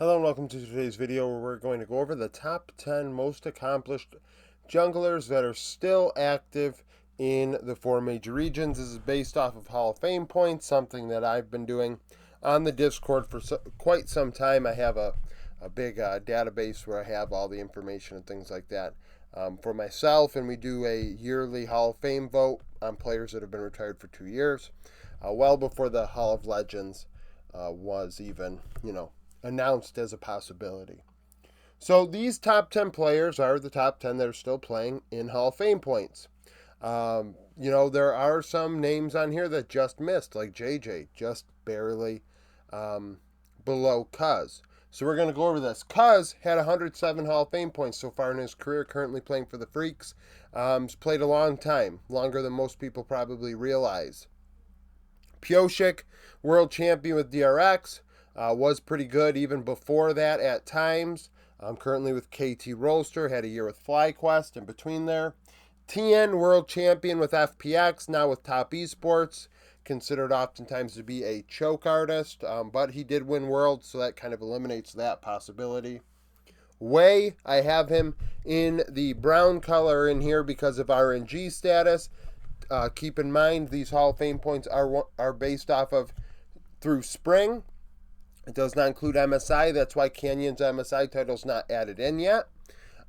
Hello and welcome to today's video where we're going to go over the top 10 most accomplished junglers that are still active in the four major regions. This is based off of Hall of Fame points, something that I've been doing on the Discord for quite some time. I have a big database where I have all the information and things like that for myself, and we do a yearly Hall of Fame vote on players that have been retired for 2 years, well before the Hall of Legends was even, announced as a possibility. So these top 10 players are the top 10 that are still playing in Hall of Fame points. There are some names on here that just missed, like JJ, just barely below Cuz. So we're going to go over this. Cuz had 107 Hall of Fame points so far in his career, currently playing for the Freaks. He's played a long time, longer than most people probably realize. Pioshik, world champion with DRX, was pretty good even before that at times. Currently with KT Roaster, had a year with FlyQuest in between there. Tien, world champion with FPX, now with Top Esports, considered oftentimes to be a choke artist, but he did win Worlds, so that kind of eliminates that possibility. Wei, I have him in the brown color in here because of RNG status. Keep in mind, these Hall of Fame points are based off of through spring. It does not include MSI. That's why Canyon's MSI title's not added in yet.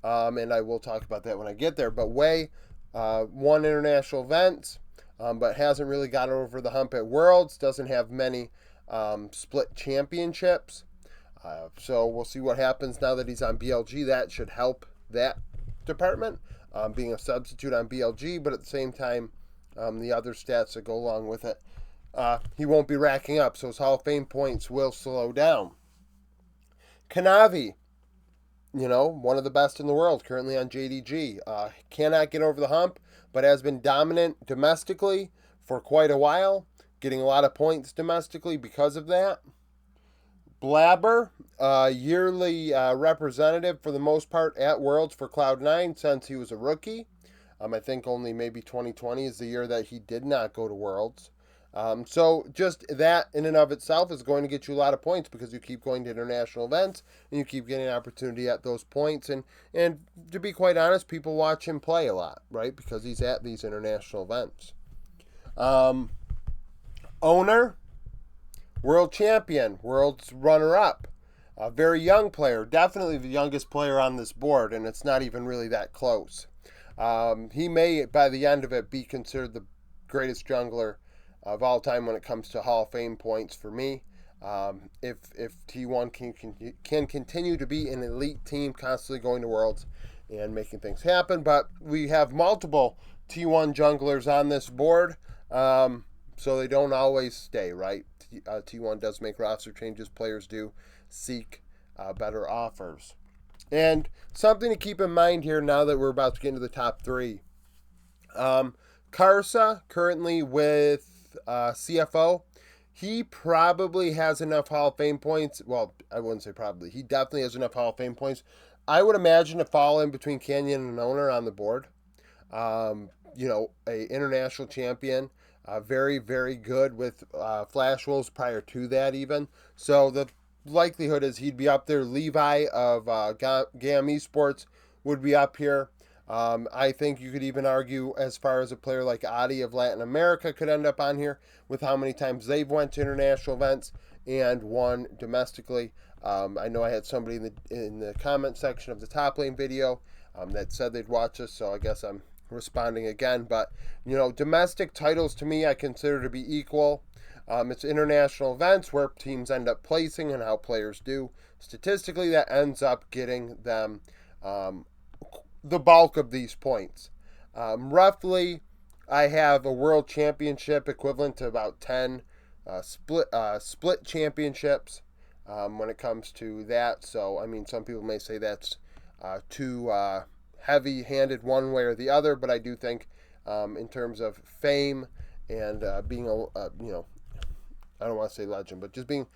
And I will talk about that when I get there. But Wei won international events, but hasn't really got over the hump at Worlds. Doesn't have many split championships. So we'll see what happens now that he's on BLG. That should help that department, being a substitute on BLG, but at the same time, the other stats that go along with it, he won't be racking up, so his Hall of Fame points will slow down. Kanavi, one of the best in the world, currently on JDG. Cannot get over the hump, but has been dominant domestically for quite a while, getting a lot of points domestically because of that. Blabber, yearly representative for the most part at Worlds for Cloud9 since he was a rookie. I think only maybe 2020 is the year that he did not go to Worlds. So just that in and of itself is going to get you a lot of points because you keep going to international events and you keep getting an opportunity at those points. And to be quite honest, people watch him play a lot, right? Because he's at these international events. Owner, world champion, world's runner-up. A very young player, definitely the youngest player on this board, and it's not even really that close. He may, by the end of it, be considered the greatest jungler of all time when it comes to Hall of Fame points for me. If T1 can continue to be an elite team, constantly going to Worlds and making things happen. But we have multiple T1 junglers on this board, so they don't always stay, right? T1 does make roster changes. Players do seek better offers. And something to keep in mind here now that we're about to get into the top three. Karsa, currently with CFO, he probably has enough Hall of Fame points. Well, I wouldn't say probably. He definitely has enough Hall of Fame points. I would imagine to fall in between Canyon and Owner on the board. A international champion. Very, very good with Flash Wolves prior to that even. So the likelihood is he'd be up there. Levi of GAM Esports would be up here. I think you could even argue as far as a player like Adi of Latin America could end up on here with how many times they've went to international events and won domestically. I know I had somebody in the comment section of the top lane video that said they'd watch us, so I guess I'm responding again. But domestic titles to me I consider to be equal. It's international events where teams end up placing and how players do statistically that ends up getting them the bulk of these points. Roughly, I have a world championship equivalent to about 10 split championships when it comes to that. So, I mean, some people may say that's too heavy-handed one way or the other, but I do think in terms of fame and being I don't want to say legend, but just being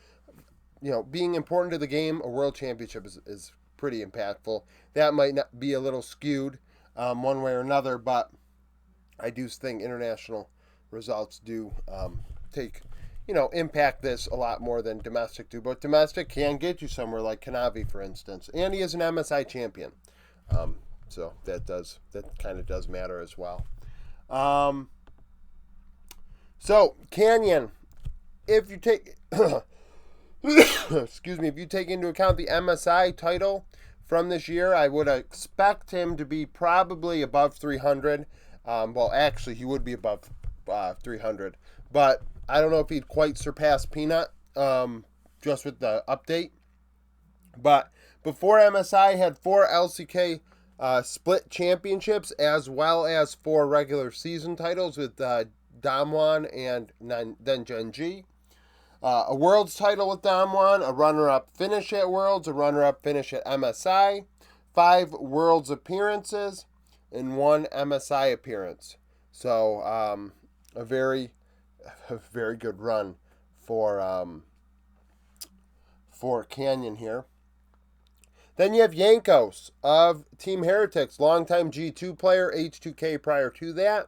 important to the game, a world championship is pretty impactful. That might not be a little skewed one way or another, but I do think international results do take impact this a lot more than domestic do. But domestic can get you somewhere, like Kanavi, for instance. And he is an MSI champion. So that kind of does matter as well. So Canyon, if you take excuse me, if you take into account the MSI title from this year, I would expect him to be probably above 300. Well, actually, he would be above 300, but I don't know if he'd quite surpass Peanut just with the update. But before MSI had 4 LCK split championships, as well as 4 regular season titles with Damwon and then Genji. A Worlds title with Damwon, a runner-up finish at Worlds, a runner-up finish at MSI, 5 Worlds appearances, and 1 MSI appearance. So a very good run for Canyon here. Then you have Yankos of Team Heretics, longtime G2 player, H2K prior to that.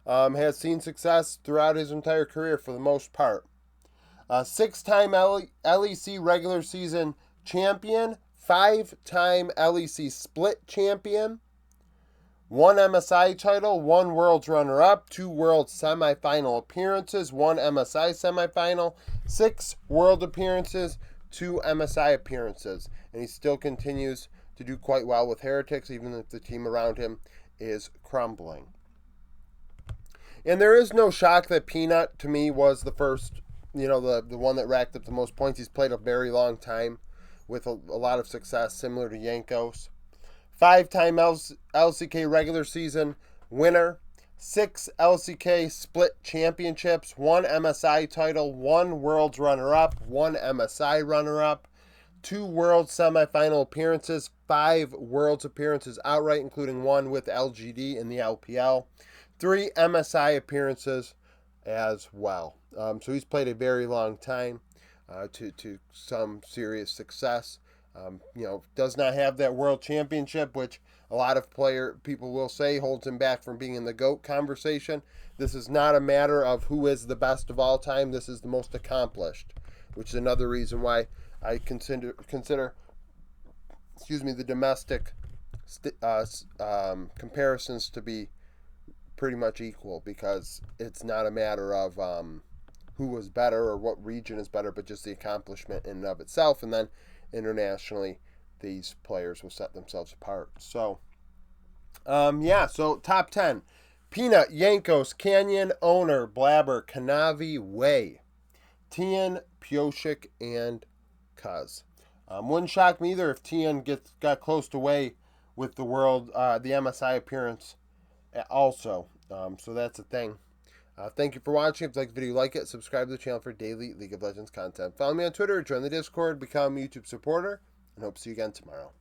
Has seen success throughout his entire career for the most part. 6-time LEC regular season champion, 5-time LEC split champion, 1 MSI title, 1 Worlds runner-up, 2 World semifinal appearances, 1 MSI semifinal, 6 World appearances, 2 MSI appearances. And he still continues to do quite well with Heretics, even if the team around him is crumbling. And there is no shock that Peanut, to me, was the first, the one that racked up the most points. He's played a very long time with a lot of success, similar to Yankos. 5-time LCK regular season winner, 6 LCK split championships, 1 MSI title, 1 Worlds runner-up, 1 MSI runner-up, 2 World semifinal appearances, 5 Worlds appearances outright, including 1 with LGD in the LPL, 3 MSI appearances as well. So he's played a very long time to some serious success. Does not have that world championship, which a lot of people will say holds him back from being in the GOAT conversation. This is not a matter of who is the best of all time. This is the most accomplished, which is another reason why I consider the domestic comparisons to be pretty much equal, because it's not a matter of who was better or what region is better, but just the accomplishment in and of itself. And then internationally, these players will set themselves apart. So, so top 10. Peanut, Yankos, Canyon, Owner, Blabber, Kanavi, Way, Tien, Pioshik, and Kuz. Wouldn't shock me either if Tien got close to Way with the MSI appearance also. So that's a thing. Thank you for watching. If you like the video, like it. Subscribe to the channel for daily League of Legends content. Follow me on Twitter, join the Discord, become a YouTube supporter, and hope to see you again tomorrow.